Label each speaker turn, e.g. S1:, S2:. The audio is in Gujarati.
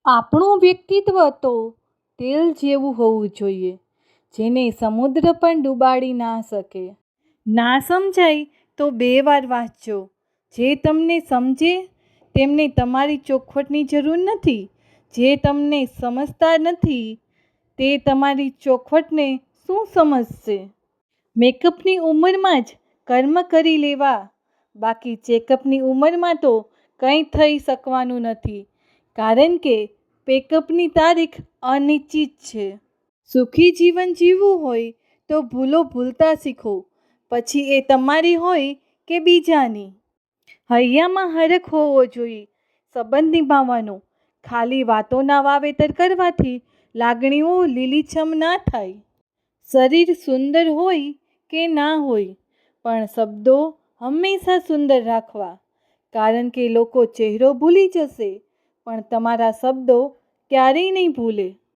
S1: આપણું વ્યક્તિત્વ તો તેલ જેવું હોવું જોઈએ, જેને સમુદ્ર પણ ડૂબાડી ના શકે. ના સમજાય તો 2 વાર વાંચજો. જે તમને સમજે તેમને તમારી ચોખવટની જરૂર નથી. જે તમને સમજતા નથી તે તમારી ચોખવટને શું સમજશે? મેકઅપની ઉંમરમાં જ કર્મ કરી લેવા, બાકી ચેકઅપની ઉંમરમાં તો કંઈ થઈ શકવાનું નથી, કારણ કે પેકઅપની તારીખ અનિશ્ચિત છે. સુખી જીવન જીવવું હોય તો ભૂલો ભૂલતા શીખો, પછી એ તમારી હોય કે બીજાની. હૈયામાં હરખ હોવો જોઈએ. સંબંધ નિભાવવાનો. ખાલી વાતોના વાવેતર કરવાથી લાગણીઓ લીલીછમ ના થાય. શરીર સુંદર હોય કે ના હોય, પણ શબ્દો હંમેશા સુંદર રાખવા, કારણ કે લોકો ચહેરો ભૂલી જશે પણ તમારા શબ્દો ક્યારેય નહીં ભૂલે.